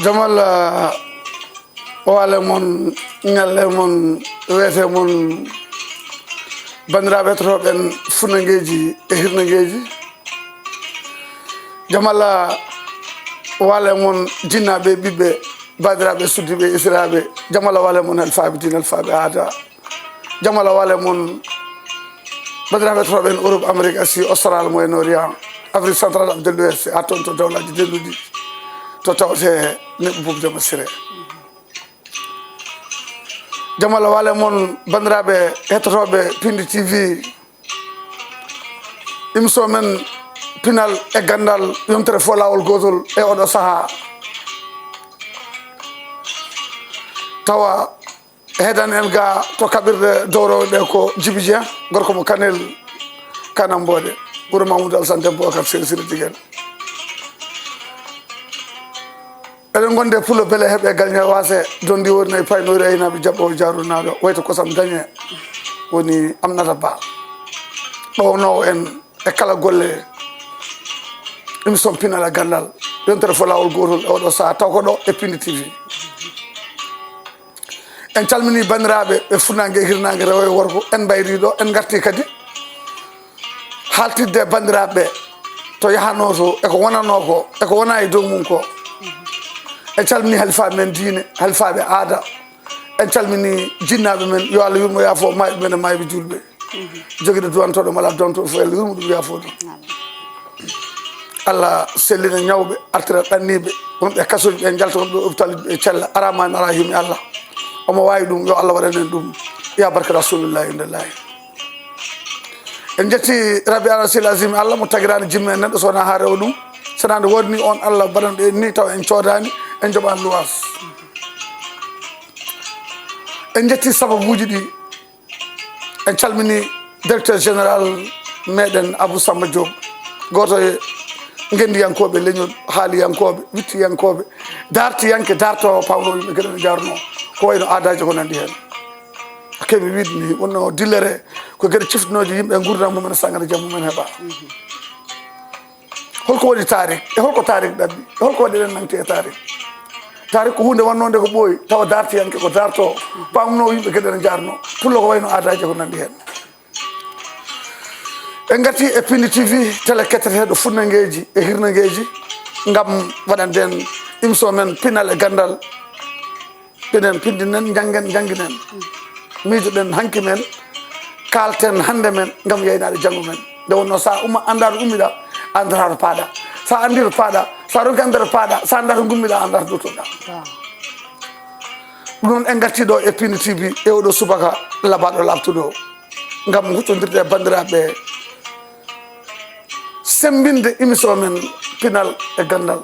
jamal wale mon ngalle mon wete mon bandiraɓe toɓen funangeji e hirnangeji jamal wale mon jinnaɓe ɓiɓɓe bandiraɓe suddiɓe isiraɓe jamal wale mon alfaɓe din alfaɓe aada jamal wale mon bandiraɓe toɓen Europe Amérique Asie Australie Moyen-Orient Afrique centrale Afrique de l'Ouest a toon to dawlaji delluɗi to tawte neɗɗo bob jama siré jamal wale mon bandiraɓe hettotoɓe Pindi TV émission men pinal e gandal yontere fo lawol gotol e oɗo saaha tawa hedan en ga to kaɓirɗe dowroɗe ko Djiby Dieng gorko mo Kanel Kanambode ɓuuro Mamoudou Alassane Dembocar Seri Diguen eɗen gonde pulo beele heeɓe gagne wase dondi woni nayi paynori aynaɓe jaɓɓo jarunaɗo wayto kosam dañe woni Amnata Ba ɓawnowo en e kala golle émission pinal e gandal yontere fo lawol gotol e oɗo saaha taw ko ɗo e Pindi TV en calmini bandiraɓe ɓe funnague hirnague rewo e worko en mbayriɗo en garti kadi haltidde bandiraɓe to yahano to eko wonano ko eko wona e dow mum ko en calmini halifaɓe men diine halifaɓe aada en calmini jinnaɓe men yo Allah yurmo yaafo mayɓe men e mayɓe julɓe joguiɗo duwantoɗo mala donto fo Allah yurmo ɗum yaafo ɗum Allah sellina ñawɓe artira ɗanniɓe wonɓe kasoji ɓe jalta wonɓe hôpital ɓe cella aramani ara himi Allah omo wawi ɗum yo Allah waɗanen ɗum ya barka rasulullahi indallahi en jetti rabbi alasil azim Allah mo tagirani jimme en neɗɗo sowona ha rewa ɗum sonande wodni on Allah mbaɗanɗo en ni taw en coodani en joɓani luwas en jetti sababuji ɗi en calmini directeur général meɗen Abou Samba Diop goto e gendiyankoɓe leñol haaliyankoɓe wittiyankoɓe dartiyanke dartowo pawno yimɓe gueɗene jarno ko wayno aadaji ko nandi hen keɓe widni wonno dillere ko gueɗe ciftinoje yimɓe gurdam mumen sangata jaam mumen heeɓa holko waɗi tarik e holko tarik ɗabɓi e holko waɗi ɗen nangti e tarik ko hunde wannode ko ɓooyi tawa dartiyanke ko darto pamno yimɓe gueɗene jarno pullo ko wayno aadaji ko nandi hen en gatti e Pindi TV télé ketteteɗo funnangueji e hirnangueji gam waɗanden émission men pinal e gandal pinen pindinen janguinen miijoɗen hanki men kalten hande men gam yeynade janggo men nde wonno sa andaɗo ummiɗa andata to paaɗa sa andi to paaɗa sa ronki andata to paaɗa sa anda to gummiɗa andata to duttoɗa ɗum noon en gartiɗo e Pindi TV e oɗo subaka labaɗo labtuɗo gam huccodirde bandiraɓe sembinde émission men pinal e gandal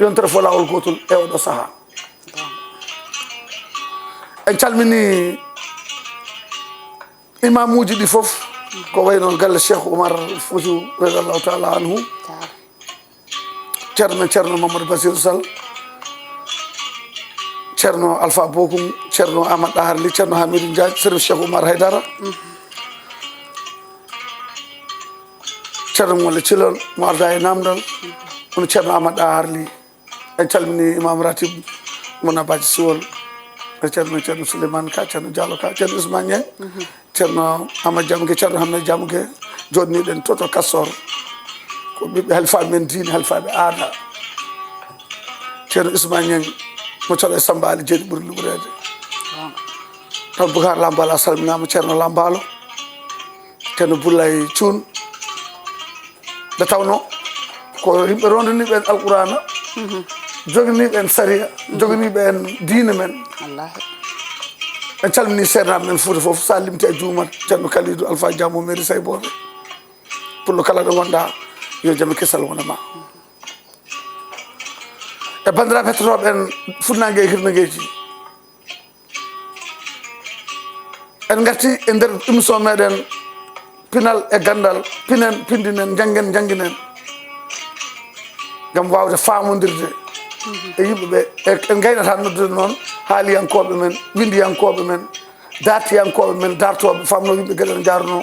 yontere fo lawol gotol e oɗo saaha en calmini imamuji ɗi foof ko wayno galle Cheikh Oumar Foutiyou radiallahu taala anhu ceerno men ceerno Mamadou Bassirou Sall ceerno Alpha Bokum ceerno Amadou Daharli ceerno Hamidou Ndiaye Serif Cheikh Oumar Haydara ceerno Molle Cilon mo arda e namdal ono ceerno Amadou Daharli en calmini imam ratib mo nabaji siwol ceerno Souleymane Ka ceerno Diallo Ka ceerno Ousmane Niang ceerno Amadou Diamugue ceerno Hammed Diamugue joɗniɗen toto Kassor ko ɓiɓɓe halifaɓe men diine halifaɓe aada ceerno Ousmane Niang mo coɗo e Samba Ali jeeɗi ɓuuri luɓrede taw Boucar Lambalo a salminama ceerno Lambalo ceerno Boulay Thioune nde tawno ko yimɓe rondaniɓe en alqurana joginiɓe en saria joginiɓe en diine men en calmini seernaɓe men Fouta foof sa limti e juumat ceerno Kalidou Alpha Diamo mairie sayboɓe pour lo kala ɗo gonɗa yo jaam kesal wonama e bandiraɓe hettotoɓe en funnague e hirnagueji en garti e nder émission meɗen pinal e gandal pinen pindinen janguinen gam wawde famodirde e yimɓeɓe en gaynata noddude noon haaliyankoɓe men windiyankoɓe men dartiyankoɓe men dartoɓe famno yimɓe gueɗen jarno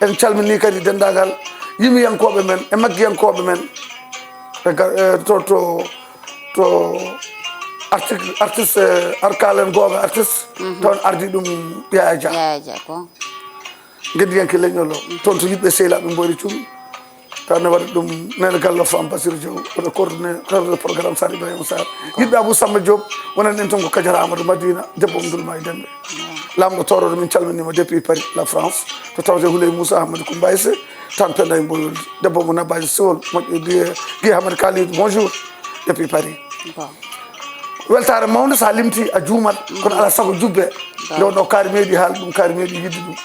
en calmini kadi dendagal yimiyankoɓe men e maggiyankoɓe men to artiste arkalen goɓe artiste toon ardi ɗum Yaya Dia ko guediyanke leñol o toon to yimɓe sehilaɓe mboyri cum taw ne waɗa ɗum nene gallo fam Basir Diaw oɗo coordonné programme Sar Ibrahima Sarr yiɗɓe Abou Samba Diop wonan en toon ko Kadiara Amadou Madina debbo Abdoulma e Demɓe lamɗo toroɗo min calminima depuis Paris la France to tawte Houley Moussa Ahmadou Koumbayse tan penda e mboyol debbo mo Nabaji Sowol moƴƴo Guiye Hamad Kalidou bonjour depuis Paris weltare mawde sa limti a juumat kono ala saago jubbe nde wonno kaari meeɗi haal ɗum kaari meeɗi yidde ɗum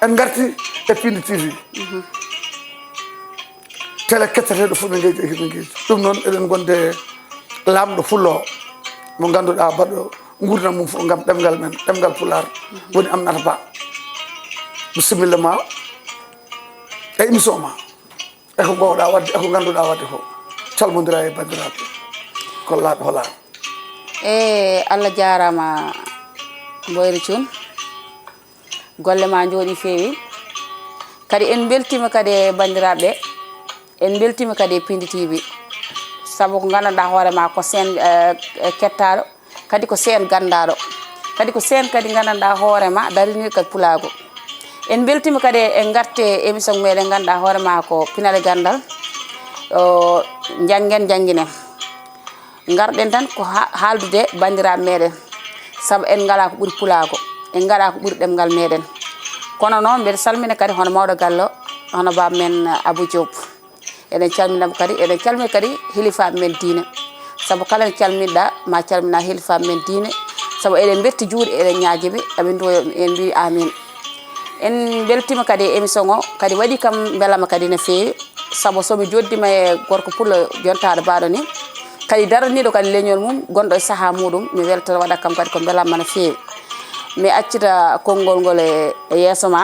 en garti e Pinde TV télé ketteteɗo fof ɓe geeji e hiɓe geeji ɗum noon eɗen gonde lamɗo fullo mo ganduɗa baɗɗo gurdam mum fof gam ɗemgal men ɗemgal Pulaar woni Aminata Ba bisimilla ma e émission ma eko gowɗa wadde eko ganduɗa wadde ko calmodira e bandiraɓe kollaɓe hoolare Allah jarama Boyri Thioune golle ma jooɗi feewi kadi en beltima kadi e bandiraɓe en beltima kadi e Pinde TV saabu ko gandanɗa hoorema ko sen kettaɗo kadi ko sen gandaɗo kadi ko sen kadi gandanɗa hoorema darinir kadi pulago en beltima kadi e garte émission meɗen ganduɗa hoorema ko pinal gandal janguinen garɗen tan ko haaldude bandiraɓe meɗen saabu en ngala ko ɓuuri pulago en ngala ko ɓuuri ɗemgal meɗen kono noon mbeɗa salmina kadi hono mawɗo gallo hono baba men Abou Diop eɗen calminamo kadi eɗen calmina kadi hilifaɓe men diine saabu kala calminɗa ma calmina hilifaɓe men diine saabu eɗen betti juuɗe eɗen ñaaguiɓe eɓe duwo en mbi amin en beltima kadi e émission o kadi waɗi kam beelama kadi no feewi saabu somi joddima e gorko pullo jontaɗo baɗo ni kadi daraniɗo kadi leñol mum gonɗo e saaha muɗum mi welta waɗa kam kadi ko beelamma no feewi mi accita konngol ngol e yeeso ma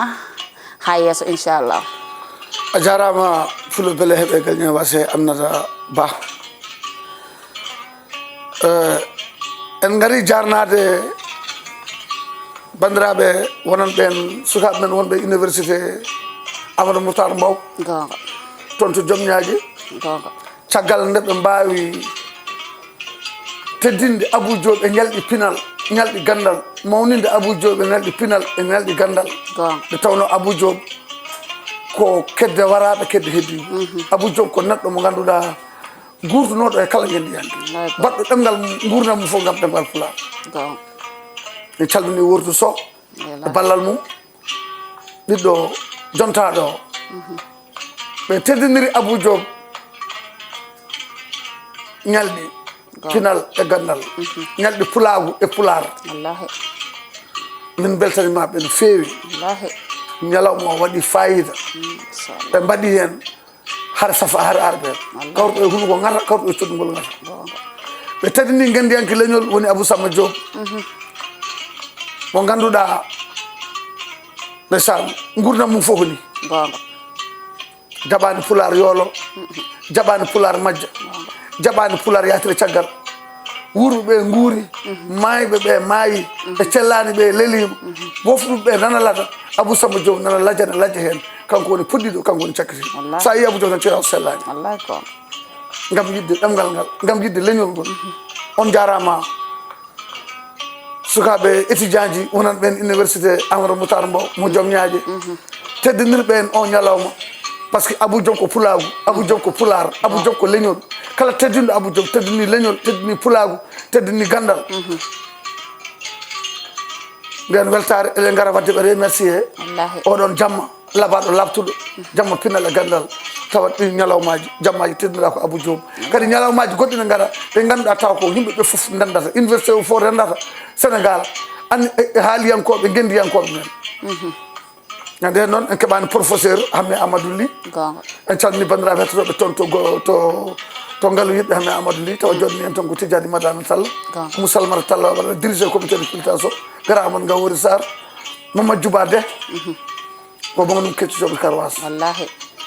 ha yeeso inchallah a jarama fulo beele heeɓe gagne wase Aminata Ba en gari jarnade bandiraɓe wonan ɓen sukaɓe men wonɓe université Amadou Moutar Mbow gonga toon to Diomniaji gonga caggal nde ɓe mbawi teddinde Abou Diop e ñalɗi pinal ñalɗi gandal mawninde Abou Diop e ñalɗi pinal e ñalɗi gandal nde tawno Abou Diop ko kedde waraɓe kedde heddi Abou Diop ko neɗɗo mo ganduɗa gurdunoɗo e kala gendiyanke baɗɗo ɗemgal gurdam mum fof gam ɗemgal Pulaar en calmini Wordu Sow e ballal mum ɓiɗɗo jontaɗo ɓe teddiniri Abou Diop ñalɗi pinal e gandal ñalɗi pulagu e Pulaar min beltanimaɓe no feewi ñalawma o waɗi fayida ɓe mbaɗi hen har safa har arɓe kawruɗo e hunuko ngata kawruɗo e coɗɗugol ngata ɓe teddini gendiyanke leñol woni Abou Samba Diop mo ganduɗa ndeysan gurdam mum fof ni jaɓani Pulaar yoolo jaɓani Pulaar majja jaɓani Pulaar yatire caggal wuurɓe guuri mayɓe ɓe maayi e cellani ɓe lelima wofɗum ɓe nana lata Abou Samba Diop nana lajjana lajja hen kanko woni puɗɗiɗo kanko woni cakkitiɗo sa yi Abou Diop tan ceewa sellani gam yidde ɗemgal ngal gam yidde leñol ngol on jarama sukaɓe étudiant ji wonan ɓen université Amadou Moutar Mbow mo Diomniaji teddinirɓe en o ñalawma par ce que Abou Diop ko pulagu Abou Diop ko Pulaar Abou Diop ko leñol kala teddinɗo Abou Diop teddini leñol teddini pulagu teddini gandal nden weltare eɗen gara wadde ɓe remercier oɗon jamma labaɗo labtuɗo jamma pinal e gandal tawa ɗi ñalawmaji jammaji teddinira ko Abou Diop kadi ñalawmaji goɗɗi ne gara ɓe ganduɗa taw ko yimɓeɓe foof ndendata université o fof rendata Sénégal an haaliyankoɓe gendiyankoɓe men nden noon en keɓani professeur Hamme Amadou Ly en calmini bandiraɓe hettotoɓe toon to ngaalu yiɓɓe Hamme Amadou Ly tawa jodni en toon ko Tidiani Madame Talla Moussalmata Talla waɗa dirigé comité de pilotage o gara Amadou Gawori Sarr Mamadou Djouba De ko bongo ɗum kettitoɓe Karwas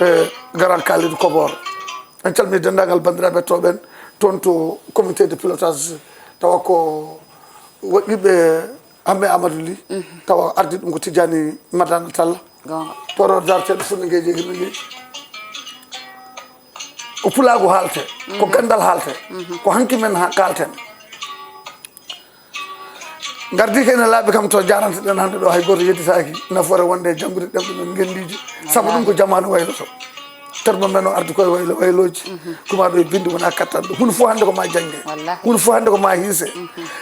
e garan Kalidou Kobor en calmini dendagal bandiraɓe toɓen toon to comité de pilotage tawa ko woɗɗiɓe Hamme Amadou Ly tawa ardi ɗum ko Tidiani Madame Talla toro darteɗo funnegueji e himɓegueji ko pulagu haalte ko gandal haalte ko hanki men kalten gardi kene laaɓe kam to jaranteɗen hannde ɗo hay goto yedditaki nafoore wonde e janngude ɗemɗe men gendiji saabu ɗum ko jamanu wayloto terme men o ardi koye wayloji kuma ɗo e bindi wona kattanɗo hunde fof hannde ko ma jangge hunde fof hannde ko ma hiise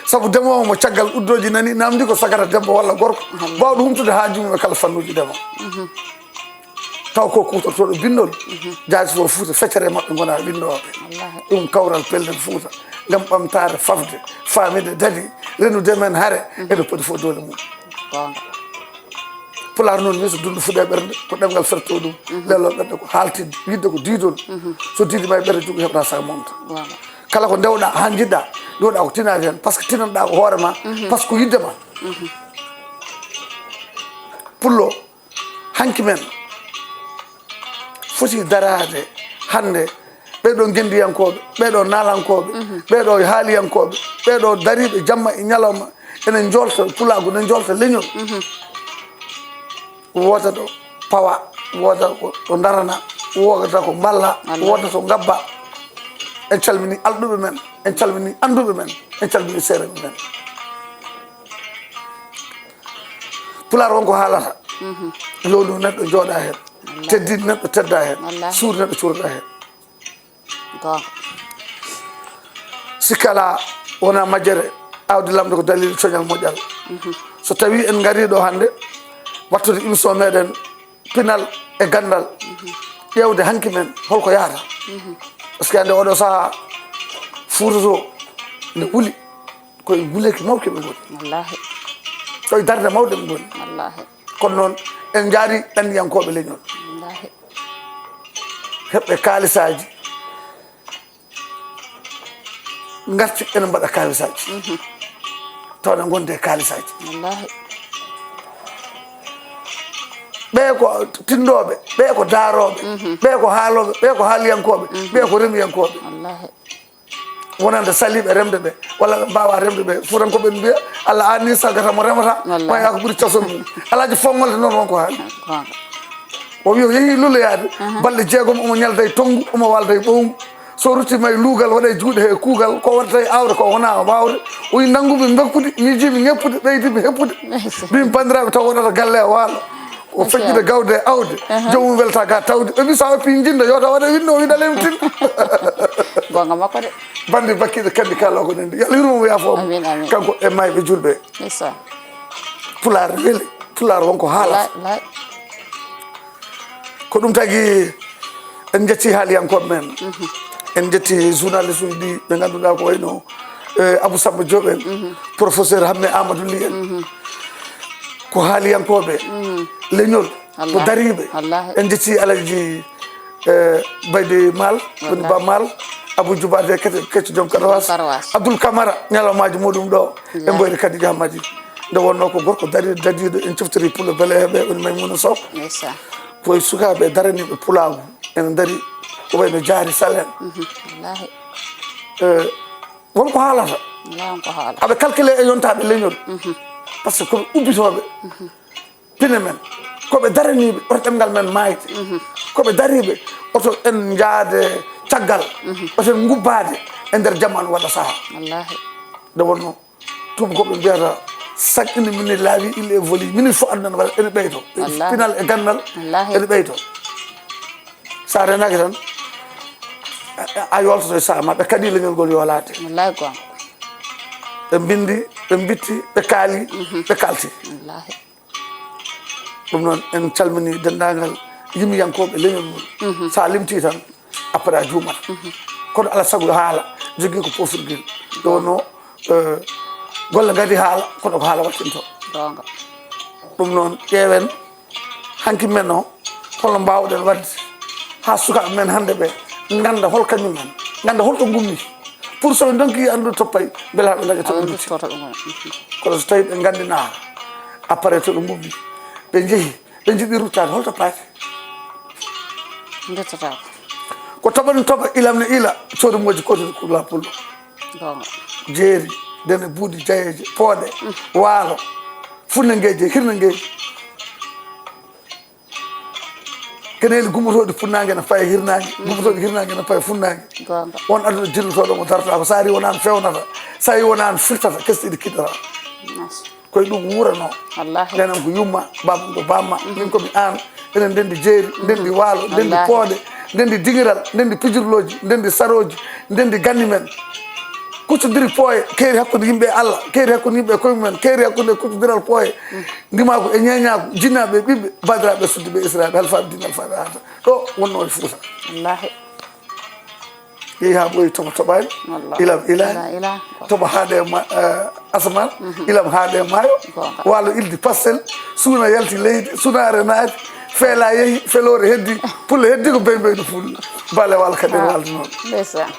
saabu ndemowo mo caggal uddoji nani namdi ko sagata debbo walla gorko mbawɗo humtude haajumum e kala fannuji ndema taw ko kutortoɗo bindol jaasi fo Fouta feccere maɓɓe gona windoɓe ɗum kawral pellel Fouta ngam ɓamtare fafde famide dadi renude men haare eɓe poti fof dole mum pular noon ni so dundu fuɗe ɓerde ko ɗemgal ferto ɗum lelol ɓerde ko haltidde yidde ko diidol so diidima e ɓerde jogi heɓata sac momta kala ko ndewɗa ha jiɗɗa ɗoɗa ko tinade hen par ce que tinanɗa ko hoorema par ce que yidde ma pullo hanki men foti darade hande ɓeɗo gendiyankoɓe ɓeɗo nalankoɓe ɓeɗo haaliyankoɓe ɓeɗo dariɓe jamma e ñalawma enen jolta pulago enen jolta leñol woda ɗo pawa woda ko darana wodata ko balla woda to gabba en calmini alɗuɓe men en calmini anduɓe men en calmini seereɓe men pular wonko haalata lowlu neɗɗo jooɗa hen teddidi neɗɗo tedda hen suuri neɗɗo cuuroɗa hen sikkala wona majjere awdi lamde ko dalil coñal moƴƴal so tawi en gari ɗo hande wattude émission meɗen pinal e gandal ƴewde hanki men holko yahata par ce que hande oɗo saaha Fouta to nde huuli koye guleki mawke ɓe goni koye darde mawɗe ɓe goni kono noon en jaari ɗanniyankoɓe leñol heɓɓe kaalisaji garti ene mbaɗa kaalisaji tawne gonde kaalisaji ɓe ko tindoɓe ɓe ko daaroɓe ɓe ko haaloɓe ɓe ko haaliyankoɓe ɓe ko remiyankoɓe wonande saliɓe remde ɓe walla ɓe mbawa remde ɓe fuutankoɓe mbiya Allah anni sagata mo remata waya ko ɓuuri casol mum alaji fongolde noon wonko haali o wi o yeehi luloyade balɗe jeegom omo ñalda e tonggu omo walda e ɓowgu so ruttima e luugal waɗa e juuɗe he kuugal ko waɗata e awde ko wona wawde o wi nangguɓe bekkude miijimi ñeppude ɓeydimi heppude mbimi bandiraɓe taw wonata galle e waalo o feƴƴide gawde e awde jomum welta ga tawde ɓe mbi sa oppi jinda yota waɗa winno o wiɗalemi tin gonga makko de bandi bakkiɗe kandi kala ko nendi yalla yurmomo yaafoma kanko e mayɓe julɓe pular weeli pular wonko haalata ko ɗum tagui en jetti haaliyankoɓe men en jetti journaliste uji ɗi ɓe ganduɗa ko wayno Abou Samba Diop en professeur Hamme Amadou Ly en ko haaliyankoɓe leñol ko dariɓe en jetti alaji Bayde Mal woni Ba Mal Abou Djoubade kecco joom Karawas Abdoul Camara ñalawmaji muɗum ɗo e mboyde kadi jahmaji nde wonno ko gorko dadiɗo en ciftori pulo beele heɓe woni Maymouna Sow koye sukaɓe daraniɓe pulago ene daari ko wayno Diary Sall en wonko haalata aɓe calculé e yontaɓe leñol par ce que koɓe ubbitoɓe pine men koɓe daraniɓe oto ɗemgal men mayde koɓe dariɓe oto en jaade caggal oten gubbade e nder jamanu walla saaha nde wonno tubakoɓe mbiyata chaque une minute la vie il évolue minute fo adnan waɗa ene ɓeydo pinal e gandal ene ɓeydo sa renaki tan a yoltoto e saaha ma ɓe kadi leñol ngol yolade ɓe bindi ɓe bitti ɓe kaali ɓe kalti ɗum noon en calmini dendagal yimiyankoɓe leñol ngol sa limti tan après a juumat kono ala saago haala jogui ko pofirguel ɗo wonno golle gadi haala kono ko haala wattinto ɗum noon ƴeewen hanki men o holno mbawɗen wadde ha sukaɓe men hande ɓe ganda hol kañum men ganda holto gummi pour soɓe donki andude toppay beele haɓe daña toɓe dutti kono so tawi ɓe gandina après to ɓe gummi ɓe jeehi ɓe jiiɗi ruttade holto paati ko toɓani toɓa ilam ne ila coodi moji kotude kula pullo jeeri dene buuɗi jayeje pooɗe waalo funne ngeeje hirne ngeeji keneeli gummotoɗi funnague ne faye hirnague gummotoɗi hirnague ne faye funnague on aduna jillutoɗo mo darata ko sa ari wonani fewnata sa yi wonani firtata kesɗiɗi kiɗɗata koye ɗum wurano wallahi nenen ko yumma babam ko bamma min komi an enen ndendi jeeri ndendi waalo ndendi pooɗe ndendi dingiral ndendi pijirloji ndendi saroji ndendi ganni men kuccodiri pooye keeri hakkude yimɓe Allah keeri hakkude yimɓe koye mumen keeri hakkude kuccodiral pooye ndimako e ñeñako jinnaɓe ɓiɓɓe badiraɓe suddiɓe israɓe alfaɓe dine alfaɓe ata ɗo wonno e Fouta wallahi yeehi ha ɓoyi toɓa toɓani ilam ilani toɓa haade asaman ilam haade maayo walo ildi pastel suuna yalti leydi sunare naati feela yeehi felore heddi pulle heddi ko beybeydo fulla balle walla kadi walde noon ndeysan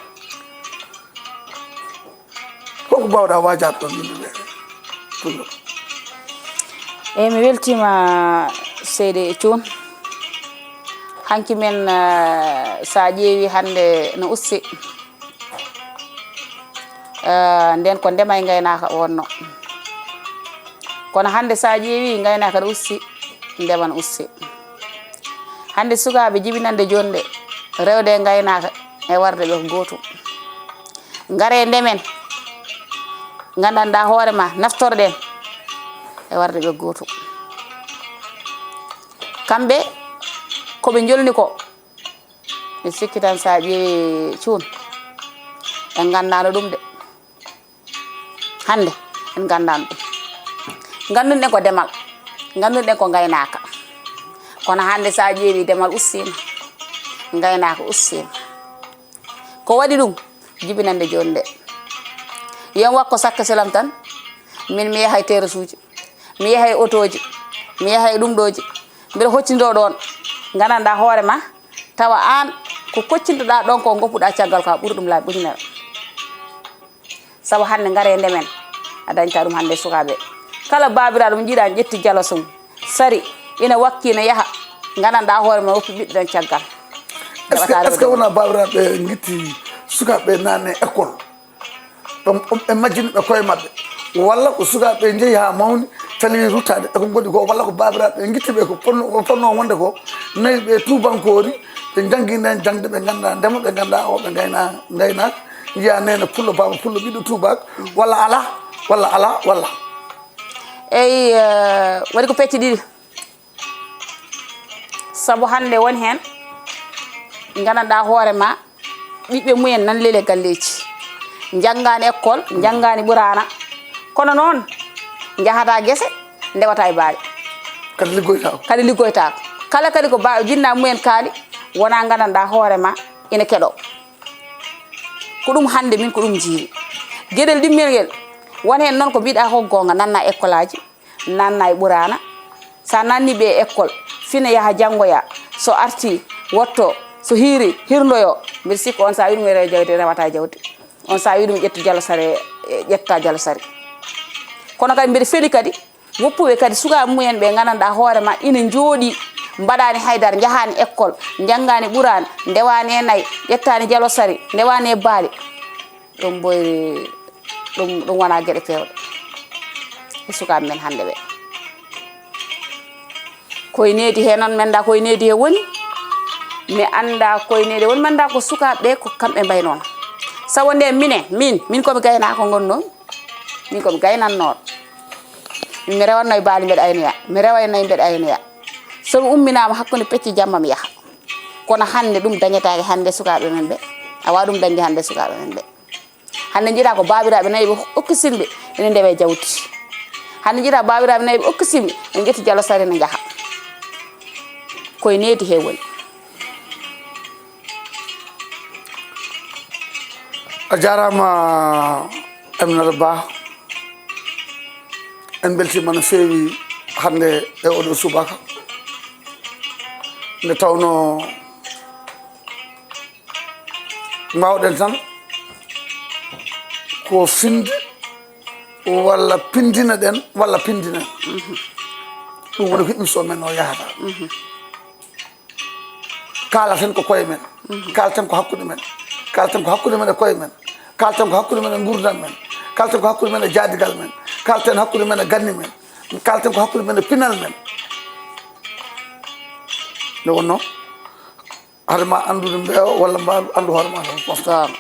koko mbawɗa wajade ɗon yimɓeɓe pullo eyyi mi weltima seydi Thioune hanki men sa ƴeewi hande no usti nden ko ndema e gaynaka wonno kono hande sa ƴeewi gaynaka no usti ndema no usti hande sukaɓe jibinande jonde rewde e gaynaka e warde ɓe ko gotum gaare ndemen gandanɗa hoorema naftorɗen e warde ɓe gotum kamɓe koɓe jolni ko mi sikki tan sa ƴeewi Thioune en gandano ɗum de hande en gandano ɗum ganduɗen ko ndemal ganduɗen ko gaynaka kono hande sa ƴeewi ndemal ustima gaynaka ustima ko waɗi ɗum jibinande joni nde yon wakko sakke selam tan min mi yahay terrasse uji mi yahay auto ji mi yahay ɗum ɗoji mbiɗa hoccindo ɗon gandanɗa hoorema tawa an ko koccintoɗa ɗon ko goppuɗa caggal ko a ɓuuri ɗum laabi ɓujunere saabu hande gaare ndemen a dañta ɗum hande sukaɓe kala babiraɗo mo jiiɗa ƴetti jalasum sari ina wakki ne yaaha gandanɗa hoorema woppi ɓiɗɗo ɗon caggal est ce que wona babiraɓe guitti sukaɓe nanne école ɓe majjiniɓe koye mabɓe walla ko sukaɓe jeeyi ha mawni tali ruttade eko goɗɗi ko walla ko babiraɓe guittiɓe ko ponno wonde ko nayi ɓe tubankori ɓe janggi nden jangde ɓe ganda ndema ɓe ganda o ɓe gaynaka jiya nene pullo baba pullo ɓiɗɗo tubak walla ala walla eyyi waɗi ko pecce ɗiɗi saabu hande woni hen gandanɗa hoorema ɓiɓɓe mumen nan lele galleji janggani école janggani ɓurana kono noon jahata guese ndewata e baali kadi liggoytako kala kadi ko jinna mumen kaali wona gandanɗa hoorema ina keɗo ko ɗum hande min ko ɗum jiiri gueɗel ɗimmel nguel won hen noon ko mbiɗa ko gonga nanna école aji nanna e ɓurana sa nanni ɓe école fina yaaha janggoya so arti wotto so hiiri hirdoyo mbiɗa sikka on sa wi ɗum e rew jawdi rewata jawdi on sa wi ɗum ƴettu jalo sare ƴetta jalo sare kono kadi mbiɗa feeli kadi woppuɓe kadi sukaɓe mumen ɓe gandanɗa hoorema ina jooɗi mbaɗani haydara jahani école janggani ɓurani ndewani e nayyi ƴettani jalo sari ndewani e baali ɗum boyri ɗum wona gueɗe pewɗe e sukaɓe men hande ɓe koye needi he noon mi anda koye needi he woni mi anda koye needi woni mi anda ko sukaɓe ko kamɓe mbay noon sawo nde min komi gaynako gonnomi min komi gaynannoɗo mi rewanno e baali mbeɗa aynoya mi rewa e nayyi mbeɗa aynoya somi umminama hakkude pecci jamma mi yaaha kono hande ɗum dañetake hande sukaɓe men ɓe awa ɗum dañde hande sukaɓe men ɓe hande jiiɗa ko babiraɓe nayyi ɓe okkisimɓe ene ndewe jawdi hande jiiɗa babiraɓe nayyi ɓe okkisimɓe ene ƴetti jalo sare ne jaaha koye needi he woni a jarama Aminata Ba en beltima no feewi hande e oɗo subaka nde tawno mbawɗen tan ko finde walla pindina ɗen walla pindinen ɗum woni ko émission men o yahata kalaten ko koye men kalten ko hakkude men kalten ko hakkude men e koye men kalten ko hakkude men e gurdam men kalten ko hakkude men e jaadigal men kalten hakkude men e ganni men kalten ko hakkude men e pinal men nde wonno hadema andude mbeewa walla mbaɗu andu hoorema tan poftama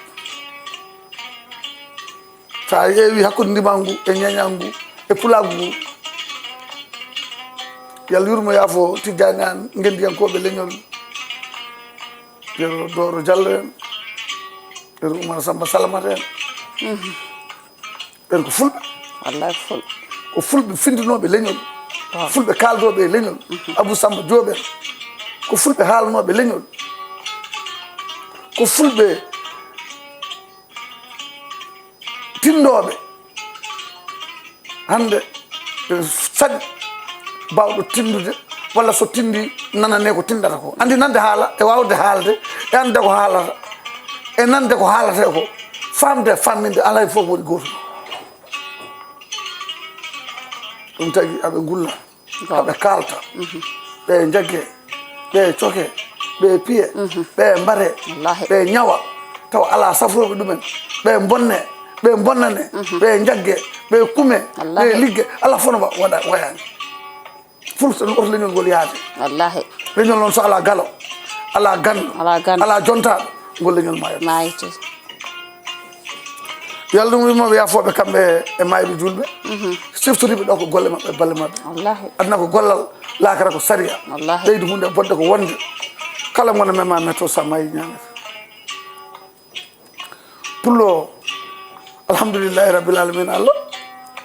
sa ƴeewi hakkude ndimal ngu e ñeñal ngu e pulaagu ngu yalla yurmo yaafo tijjani an ngendiyankoɓe leñol yero Doro Diallo en yero Oumar Samba Salamata en ɓen ko fulɓe wallahi ful ko fulɓe findinoɓe leñol fulɓe kaldoɓe e leñol Abou Samba Diop en ko fulɓe haalanoɓe leñol ko fulɓe tindoɓe hande saɗi bawɗo tindude walla so tindi nanane ko tindata ko andi nande haala e wawde haalde e ande ko haalata e nande ko haalate ko famde famminde alay fof woni goto ɗum tagi aɓe gulla aɓe kalta ɓe jagge ɓe coke ɓe piye ɓe mbare ɓe ñawa taw ala safroɓe ɗumen ɓe bonne ɓe bonnane ɓe jagge ɓe kume ɓe ligge ala fof no waɗa wayani ful so oto leñol ngol yaade wallahi leñol noon so ala galo ala gandu ala jontaɗo ngol leñol mayte yalla ɗum wimoɓe yafoɓe kamɓe e mayɓe julɓe siftoriɓe ɗo ko golle mabɓe balle mabɓe wallahi aduna ko gollal laakara ko saria ɓeydi hunde bonde ko wonde kala mona mema metto sa mayi ñamata pullo alhamdoulillahi rabbil alamin Allah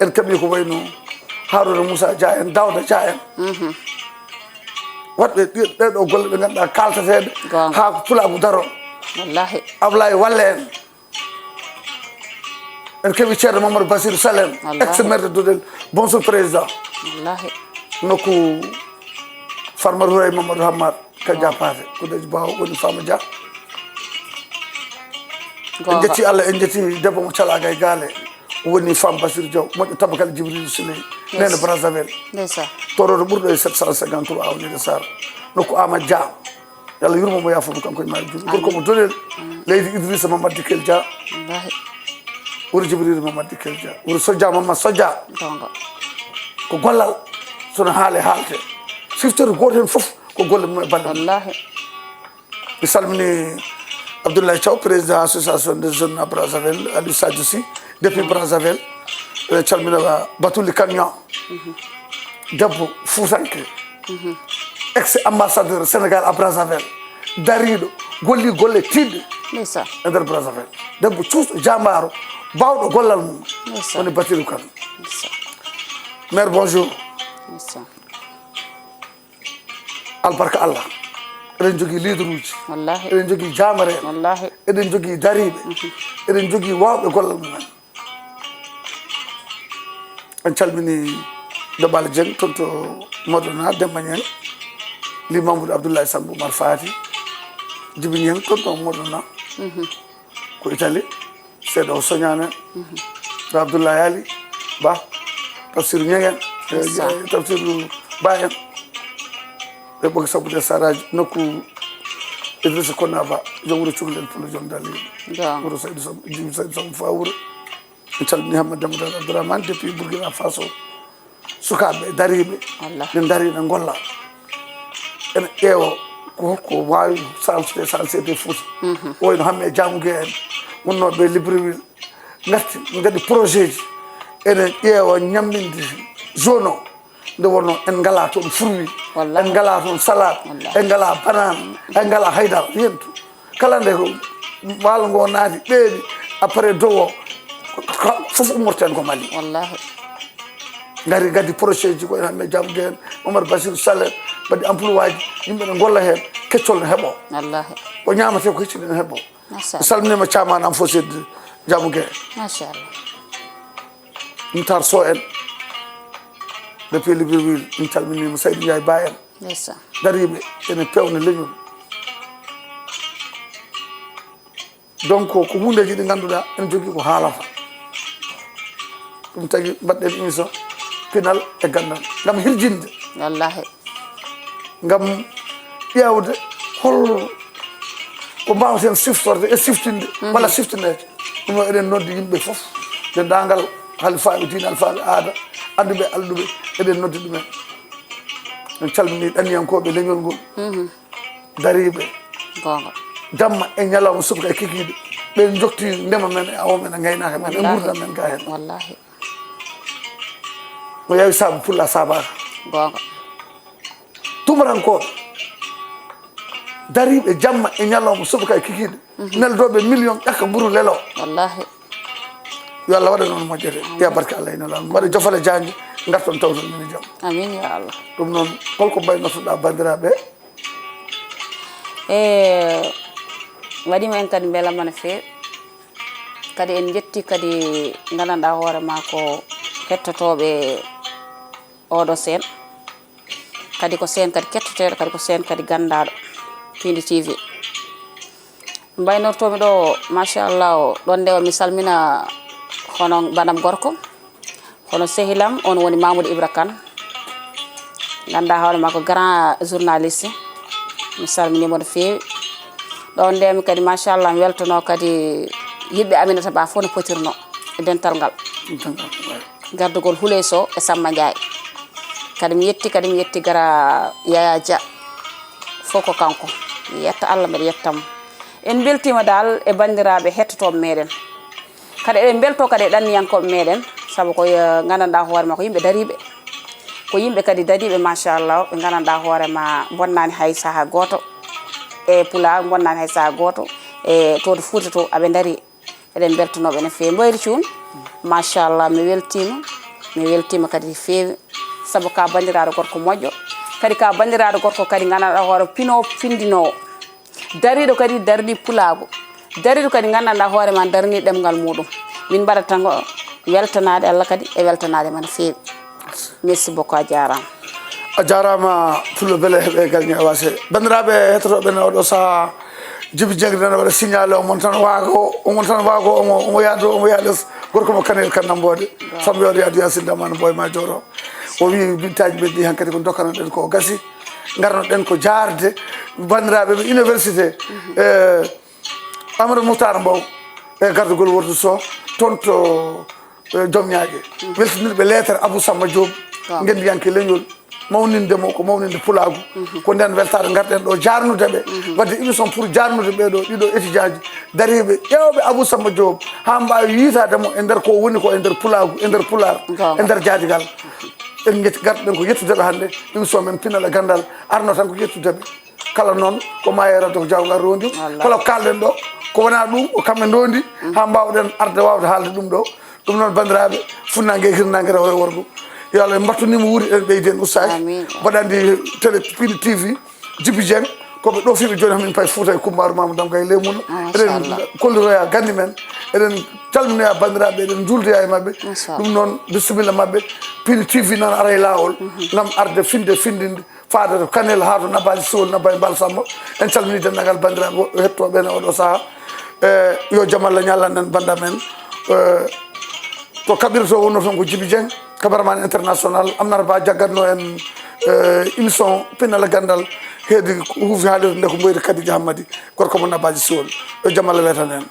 en kaɓi ko wayno Harouna Moussa Dia en Dawda Dia en waɗɓe ɗeɗo golle ɓe ganduɗa kaltatede ha ko pulagu daro wallahi Ablaye Walle en keɓi ceerno Mamadou Bassirou Sall en ex maire de Dodel bonjour président wallahi nokku Farmar Houraye Mamadou Hammar Kadia Paté kudeji baw woni Fama Dia en jetti Allah en jetti debbo mo calaga e gaale woni Fam Bassirou Diaw moƴƴo tabakal Djibril Souley nene Brazzaville toroɗo ɓurɗo e 753 awnide sar nokku Amadou Dia yalla yurmomo yafomo kanko e maayi juuɗe gorko mo Dodel leydi Idrissa Mamadou Dikel Dia wuro Djibril Mamadou Dikel Dia wuro Sodia Mamadou Sodia ko gollal sono haale haalte siftori goto hen foof ko golle mum e balle wallahi mi salmini Abdoulaye Thiaw président association des jeunes à Brazzaville Aliou Sadio Sy depuis Brazzaville e calmina Batuli Kagnon debbo Foutanke ex ambassadeur Sénégal à Brazzaville dariɗo golli golle tidde e nder Brazzaville debbo cuusɗo jambaro bawɗo gollal mum woni Batuli Kane maire bonjour albarka Allah eɗen jogui leader uji eɗen jogui jamare eɗen jogui dariɓe eɗen jogui wawɓe gollal mumen en calmini Dabala Dieng toon to Madonna Demba Niang li Mamadou Abdoulaye Sambou Oumar Fati Djibi Niang toon to Madonna ko Italie seeɗa o soñane ɗo Abdoulaye Ali Ba Tafsir Niang en Tafsir Ba en ɓe ɓogi sabude saraji nokku Idrissa Konaba joom wuro cukalel pulo joom daliɓe wuro Djibi Saydou Samb fa wuro en calmini Hammadou Damadou Abdourahmane depuis Burkina Faso sukaɓe dariɓe ɓe dari ɓe golla ene ƴeewa ko hokko wawi salsede Fouta wayno hamme Diamogué en wonnoɓe Libreville garti gaɗi projet ji ene ƴeewa ñamminde zone o nde wonno en ngala toon fruit en ngala toon salade en ngala banane en ngala haydara yentu kala nde ko walo ngo naati ɓeeɗi après dow o fof ummorten ko Mali ngari gaddi projet ji koye hamme Diamogué en Oumar Bassirou Sall en mbaɗi emploi ji yimɓe ne golla hen keccol ne heeɓo ko ñamate ko hecciɗi ne heeɓo mi salminima camane am fo sedde Diamogué machallah Moutar Sow en depuis Libreville mi calminima Saydou Ndiaye Ba en dariɓe ene pewna leñol donc ko hundeji ɗi ganduɗa ene jogui ko haalata ɗum tagui mbaɗɗen émission pinal e gandal gam hirjinde gam ƴewde hol ko mbawaten siftorde e siftinde walla siftinede ɗum o eɗen noddi yimɓe foof dendagal halifaɓe diine alfaɓe aada anduɓe alɗuɓe eɗen noddi ɗumen en calmini ɗanniyankoɓe leñol ngol dariɓe damma e ñalawma subka e kikiɗe ɓe jokti ndema men e awo men e gaynaka men e gurdam men ga hen mo yawi saabu pulla sabaka gonga tumurankoɓe dariɓe jamma e ñallawma subaka e kikiɗe neldoɓe million ƴakka ɓuuru lelo wallahi yo Allah waɗa noon moƴƴere ya barke Allah ino laal mbaɗa jofale jangue garton tawton mini jaam amin ya Allah ɗum noon holko mbaynotoɗa bandiraɓe waɗima en kadi beelama no fewi kadi en jetti kadi gandanɗa hoorema ko hettotoɓe oɗo sen kadi ko sen kadi kettoteɗo kadi ko sen kadi gandaɗo Pindi TV mbaynortomi ɗo machallah o ɗon ndewa mi salmina hono banam gorko hono sehilam on woni Mamoudou Ibra Kane ganduɗa hoorema ko grand journaliste mi salminimo no fewi ɗon ndemi kadi machallah mi weltono kadi yiɓɓe Aminata Ba fof no potirno e dental ngal gardugol Houleye Sow e Samba Ndiaye kadi mi yetti gara Yaya Dia fof ko kanko mi yetta Allah mbeɗa yettamo en beltima dal e bandiraɓe hettotoɓe meɗen kadi eɗen belto kadi e ɗanniyankoɓe meɗen saabu ko gandanɗa hoorema ko yimɓe dariɓe ko yimɓe kadi dariɓe machallah ɓe gandanɗa hoorema bonnani hay saaha goto e Pulaar bonnani hay saaha goto e to Fouta to aɓe daari eɗen beltanoɓe no fewi Mboyri Thioune machallah mi weltima kadi fewi saabu ka bandiraɗo gorko moƴƴo kadi ka bandiraɗo gorko kadi gandanɗa hoore pino findinowo dariɗo kadi darni pulago dariɗo kadi gandanɗa hoorema darni ɗemgal muɗum min mbaɗa tan weltanade Allah kadi e weltanade man fewi merci beaucoup a jarama pullo beele heeɓe galñi e wase bandiraɓe hettotoɓe ne oɗo saaha Djiby Dieng nana waɗa signalé omon tan waago omo yaado omo yaades gorko mo Kanel Kannambode famɓe oɗo yaadu Yacine Damane Boye Madioro o wi bintaji men ɗi hankkadi ko dokkanoɗen ko gasi garnoɗen ko jarde bandiraɓe ɓe université Amadou Moutar Mbow e gardugol Wordu So toon to Diomniaƴe weltinirɓe lettre Abou Samba Diop gendiyanke leñol mawnindemo ko mawninde pulagu ko nden weltade garɗen ɗo jarnudeɓe wadde émission pour jarnude ɓeɗo ɗiɗo étudiant ji dariɓe ƴewɓe Abou Samba Diop ha mbawi yitademo e nder ko woni ko e nder pulagu e nder pular e nder jaadigal en garɗen ko yettudeɓe hannde émission men pinal e gandal arno tan ko yettudeɓe kala noon ko mayerade ko jawgal rondi kala kalɗen ɗo ko wona ɗum ko kamɓe dondi ha mbawɗen arde wawde haalde ɗum ɗo ɗum noon bandiraɓe funnague hirnague rewo e worgo yo Allah mbattunima wuuri en ɓeydi en ustaji mbaɗandi télé Pindi TV Djiby Dieng koɓe ɗo fiɓe joni hamin paye Fouta e Coumbarou Mamadou Gaye Leymouna eɗen kolliroya gandi men eɗen calminoya bandiraɓe eɗen juldoya e mabɓe ɗum noon bisimilla mabɓe Pindi TV noon ara e lawol gam arde findinde faade to Kanel ha to Nabaji Sowol Nabaye Bal Samba en calmini dendagal bandiraɓe hettoɓe ne oɗo saaha yo jaam Allah ñallan en banda men to kaɓirto wonno toon ko Djiby Dieng cameraman international Amnar Ba jaggatno en émission pinal gandal heedi huufi haalirde nde ko Mboyri Kadija Hammadi gorko mo Nabaji Sowol yo jaam Allah wetan en